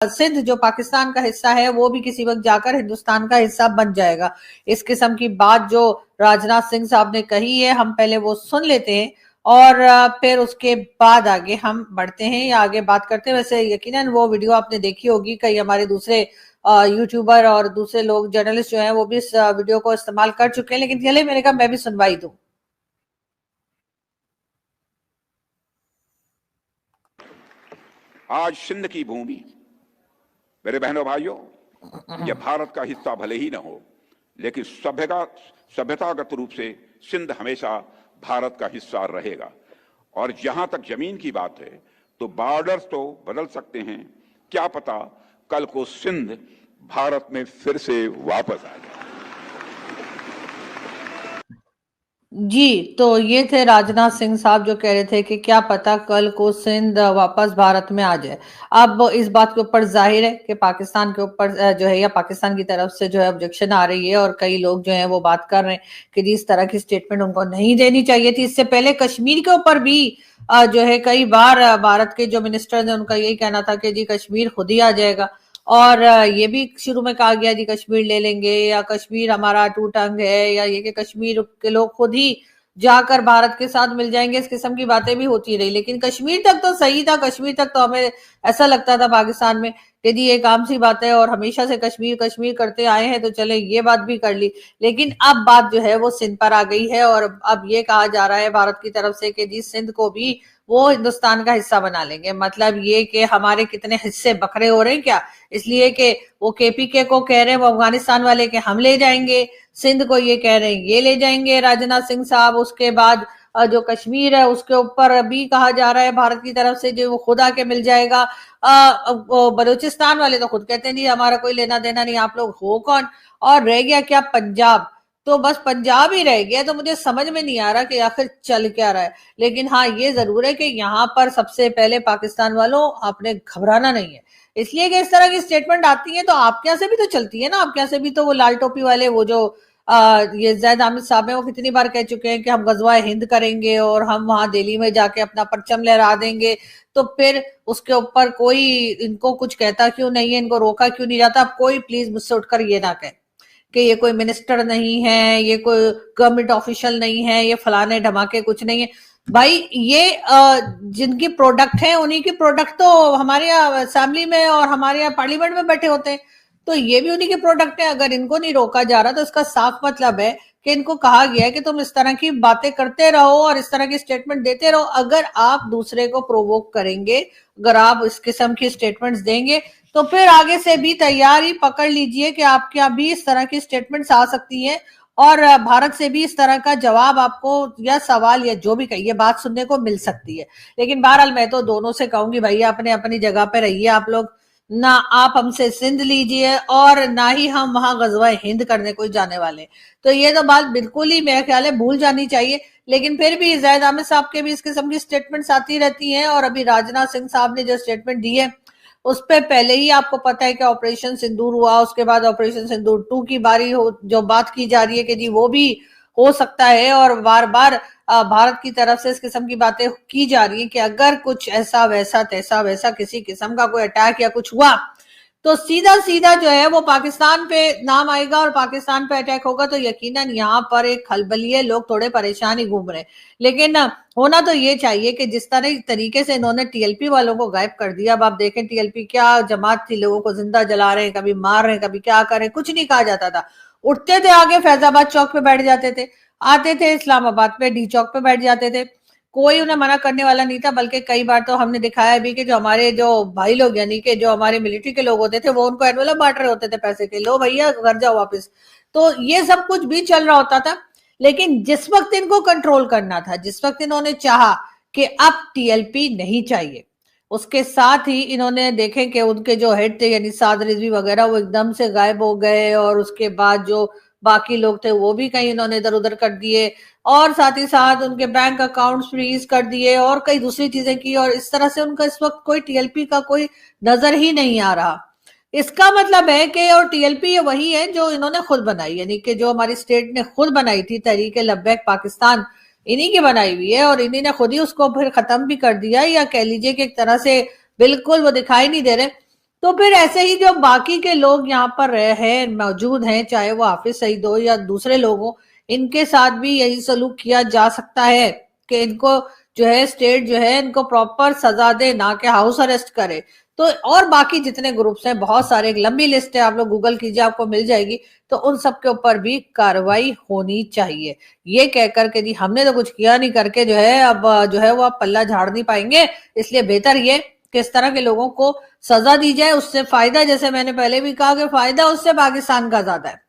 सिंध जो पाकिस्तान का हिस्सा है वो भी किसी वक्त जाकर हिंदुस्तान का हिस्सा बन जाएगा। इस किस्म की बात जो राजनाथ सिंह साहब ने कही है, हम पहले वो सुन लेते हैं और फिर उसके बाद आगे हम बढ़ते हैं या आगे बात करते हैं। वैसे यकीनन वो वीडियो आपने देखी होगी, कई हमारे दूसरे यूट्यूबर और दूसरे लोग जर्नलिस्ट जो हैं वो भी इस वीडियो को इस्तेमाल कर चुके हैं, लेकिन चले मैंने कहा मैं भी सुनवाई दूं। आज सिंध की भूमि, मेरे बहनों भाइयों, यह भारत का हिस्सा भले ही न हो, लेकिन सभ्यतागत रूप से सिंध हमेशा भारत का हिस्सा रहेगा। और जहां तक जमीन की बात है तो बॉर्डर्स तो बदल सकते हैं, क्या पता कल को सिंध भारत में फिर से वापस आ जाए। जी, तो ये थे राजनाथ सिंह साहब जो कह रहे थे कि क्या पता कल को सिंध वापस भारत में आ जाए। अब इस बात के ऊपर जाहिर है कि पाकिस्तान के ऊपर जो है या पाकिस्तान की तरफ से जो है ऑब्जेक्शन आ रही है और कई लोग जो हैं वो बात कर रहे हैं कि जी इस तरह की स्टेटमेंट उनको नहीं देनी चाहिए थी। इससे पहले कश्मीर के ऊपर भी जो है कई बार भारत के जो मिनिस्टर ने उनका यही कहना था कि जी कश्मीर खुद ही आ जाएगा, और ये भी शुरू में कहा गया जी कश्मीर ले लेंगे या कश्मीर हमारा टूट अंग है या ये कि कश्मीर के लोग खुद ही जाकर भारत के साथ मिल जाएंगे, इस किस्म की बातें भी होती रही। लेकिन कश्मीर तक तो सही था, कश्मीर तक तो हमें ऐसा लगता था पाकिस्तान में कि जी एक आम सी बात है और हमेशा से कश्मीर कश्मीर करते आए हैं तो चले ये बात भी कर ली। लेकिन अब बात जो है वो सिंध पर आ गई है और अब ये कहा जा रहा है भारत की तरफ से कि जी सिंध को भी वो हिंदुस्तान का हिस्सा बना लेंगे। मतलब ये कि हमारे कितने हिस्से बखरे हो रहे हैं क्या, इसलिए कि वो केपीके को कह रहे हैं वो अफगानिस्तान वाले के हम ले जाएंगे, सिंध को ये कह रहे हैं ये ले जाएंगे राजनाथ सिंह साहब। उसके बाद जो कश्मीर है उसके ऊपर भी कहा जा रहा है भारत की तरफ से जो वो खुद आके मिल जाएगा। बलूचिस्तान वाले तो खुद कहते नहीं हमारा कोई लेना देना नहीं, आप लोग हो कौन। और रह गया क्या पंजाब, तो बस पंजाब ही रह गया। तो मुझे समझ में नहीं आ रहा कि आखिर चल क्या रहा है। लेकिन हाँ ये जरूर है कि यहाँ पर सबसे पहले पाकिस्तान वालों आपने घबराना नहीं है, इसलिए कि इस तरह की स्टेटमेंट आती है तो आपके यहाँ से भी तो चलती है ना। आपके यहाँ से भी तो वो लाल टोपी वाले वो जो ये जैद आमिद साहब है वो कितनी बार कह चुके हैं कि हम गजवाए हिंद करेंगे और हम वहां दिल्ली में जाके अपना परचम लहरा देंगे। तो फिर उसके ऊपर कोई इनको कुछ कहता क्यों नहीं है, इनको रोका क्यों नहीं जाता। अब कोई प्लीज मुझसे उठकर ये ना कहे कि ये कोई मिनिस्टर नहीं है, ये कोई गवर्नमेंट ऑफिशियल नहीं है, ये फलाने धमाके कुछ नहीं है। भाई ये जिनकी प्रोडक्ट है उन्हीं की प्रोडक्ट तो हमारे यहाँ असेंबली में और हमारे यहाँ पार्लियामेंट में बैठे होते हैं, तो ये भी उन्हीं के प्रोडक्ट है। अगर इनको नहीं रोका जा रहा तो इसका साफ मतलब है कि इनको कहा गया है कि तुम इस तरह की बातें करते रहो और इस तरह की स्टेटमेंट देते रहो। अगर आप दूसरे को प्रोवोक करेंगे, अगर आप इस किस्म की स्टेटमेंट्स देंगे तो फिर आगे से भी तैयारी पकड़ लीजिए कि आपके यहाँ भी इस तरह की स्टेटमेंट्स आ सकती हैं और भारत से भी इस तरह का जवाब आपको या सवाल या जो भी कहिए बात सुनने को मिल सकती है। लेकिन बहरहाल मैं तो दोनों से कहूंगी भैया अपने अपनी जगह पे रहिए आप लोग, ना आप हमसे सिंध लीजिए और ना ही हम वहां गजवा हिंद करने को जाने वाले। तो ये तो बात बिल्कुल ही मेरे ख्याल है भूल जानी चाहिए। लेकिन फिर भी जैद आमिद साहब के भी इस किस्म की स्टेटमेंट्स आती रहती हैं और अभी राजनाथ सिंह साहब ने जो स्टेटमेंट दी है उस पर पहले ही आपको पता है कि ऑपरेशन सिंदूर हुआ, उसके बाद ऑपरेशन सिंदूर 2 की बारी हो जो बात की जा रही है कि जी वो भी हो सकता है। और बार बार भारत की तरफ से इस किस्म की बातें की जा रही है कि अगर कुछ ऐसा वैसा तैसा वैसा किसी किस्म का कोई अटैक या कुछ हुआ तो सीधा सीधा जो है वो पाकिस्तान पे नाम आएगा और पाकिस्तान पे अटैक होगा। तो यकीनन यहाँ पर एक खलबली है, लोग थोड़े परेशान ही घूम रहे हैं। लेकिन होना तो ये चाहिए कि जिस तरह तरीके से इन्होंने टीएलपी वालों को गायब कर दिया। अब आप देखें टीएलपी क्या जमात थी, लोगों को जिंदा जला रहे हैं, कभी मार रहे हैं, कभी क्या कर रहे हैं, कुछ नहीं कहा जाता था। उठते थे आगे फैजाबाद चौक पे बैठ जाते थे, आते थे इस्लामाबाद पे डी चौक पे बैठ जाते थे, कोई उन्हें मना करने वाला नहीं था। बल्कि कई बार तो हमने दिखाया भी कि जो हमारे जो भाई लोग यानी कि जो हमारे मिलिट्री के लोग होते थे वो उनको एनवेलप बांट रहे होते थे पैसे के, लो भैया घर जाओ वापस। तो ये सब कुछ भी चल रहा होता था। लेकिन जिस वक्त इनको कंट्रोल करना था, जिस वक्त इन्होंने चाहा कि अब टीएलपी नहीं चाहिए, उसके साथ ही इन्होंने देखे कि उनके जो हेड थे यानी साद रिजवी वगैरह वो एकदम से गायब हो गए और उसके बाद जो बाकी लोग थे वो भी कहीं इन्होंने इधर उधर कर दिए और साथ ही साथ उनके बैंक अकाउंट फ्रीज कर दिए और कई दूसरी चीजें की। और इस तरह से उनका इस वक्त कोई टीएलपी का कोई नजर ही नहीं आ रहा। इसका मतलब है कि और टीएलपी ये वही है जो इन्होंने खुद बनाई, यानी कि जो हमारी स्टेट ने खुद बनाई थी तहरीक लब्बैक पाकिस्तान, इन्हीं की बनाई हुई है और इन्हीं ने खुद ही उसको फिर खत्म भी कर दिया, या कह लीजिए कि एक तरह से बिल्कुल वो दिखाई नहीं दे रहे। तो फिर ऐसे ही जो बाकी के लोग यहाँ पर रहे हैं, मौजूद हैं, चाहे वो हाफिज सईद हो या दूसरे लोग हो, इनके साथ भी यही सलूक किया जा सकता है कि इनको जो है स्टेट जो है इनको प्रॉपर सजा दे, ना कि हाउस अरेस्ट करे। तो और बाकी जितने ग्रुप्स हैं, बहुत सारे, एक लंबी लिस्ट है, आप लोग गूगल कीजिए आपको मिल जाएगी। तो उन सब के ऊपर भी कार्रवाई होनी चाहिए। ये कहकर के जी हमने तो कुछ किया नहीं करके जो है अब जो है वो आप पल्ला झाड़ नहीं पाएंगे। इसलिए बेहतर ये कि इस तरह के लोगों को सजा दी जाए। उससे फायदा, जैसे मैंने पहले भी कहा, कि फायदा उससे पाकिस्तान का ज्यादा है।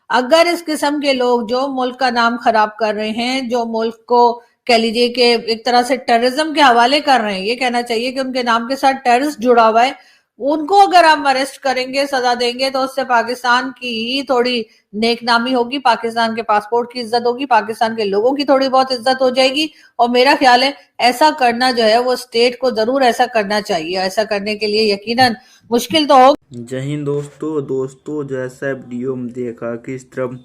अगर इस किस्म के लोग जो मुल्क का नाम खराब कर रहे हैं, जो मुल्क को कह लीजिए कि एक तरह से टेररिज्म के हवाले कर रहे हैं, ये कहना चाहिए कि उनके नाम के साथ टेररिस्ट जुड़ा हुआ है, उनको अगर हम अरेस्ट करेंगे, सजा देंगे, तो उससे पाकिस्तान की थोड़ी नेकनामी होगी, पाकिस्तान के पासपोर्ट की इज्जत होगी, पाकिस्तान के लोगों की थोड़ी बहुत इज्जत हो जाएगी। और मेरा ख्याल है ऐसा करना जो है वो स्टेट को जरूर ऐसा करना चाहिए। ऐसा करने के लिए यकीनन मुश्किल तो हो। जय हिंद दोस्तों जैसा वीडियो में देखा कि इस तरह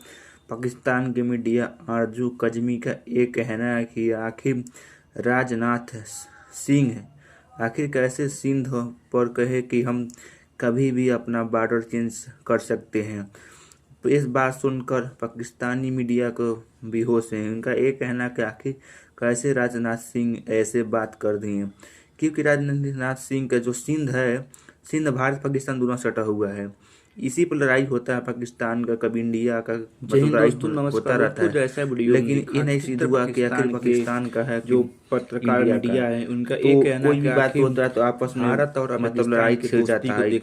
पाकिस्तान के मीडिया आरजू कजमी का ये कहना है कि आखिर राजनाथ सिंह आखिर कैसे सिंध पर कहे कि हम कभी भी अपना बॉर्डर चेंज कर सकते हैं। तो इस बात सुनकर पाकिस्तानी मीडिया को बेहोश है। उनका ये कहना कि आखिर कैसे राजनाथ सिंह ऐसे बात कर दिए, क्योंकि राजनाथ सिंह का जो सिंध है, सिंध भारत पाकिस्तान दोनों सटा हुआ है। इसी पर लड़ाई होता है पाकिस्तान का, कभी इंडिया का, लड़ाई होता रहता है। लेकिन ये नहीं सिद्ध हुआ कि आखिर पाकिस्तान का है जो पत्रकार मीडिया है उनका एक कहना कोई भी बात होता है तो आपस में भारत और मतलब लड़ाई छिड़ जाता है,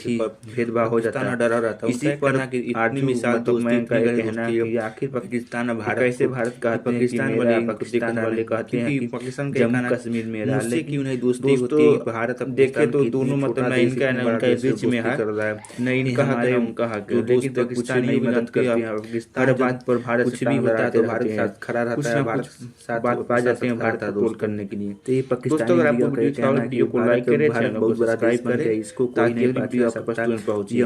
भेदभाव हो जाता है, डरा रहता है। इसी पर आदमी मिसाल तो मैं का कहना है कि आखिर पाकिस्तान और भारत कैसे भारत का पाकिस्तान वाले कहते हैं कि पाकिस्तान जम्मू कश्मीर में रहा, लेकिन उन्हें दोस्ती होती है भारत देखे तो दोनों मतलब इनका उनका बीच में है, नहीं इनका है उनका हक है। लेकिन पाकिस्तानी मदद करते हैं, हर बात पर भारत कुछ भी होता है तो भारत साथ खड़ा रहता है, भारत साथ बात पा जाते हैं भारत को करने के लिए। तो ये पाकिस्तानी वीडियो को लाइक करें, चैनल को सब्सक्राइब करें, इसको कोई नहीं पहुंचे।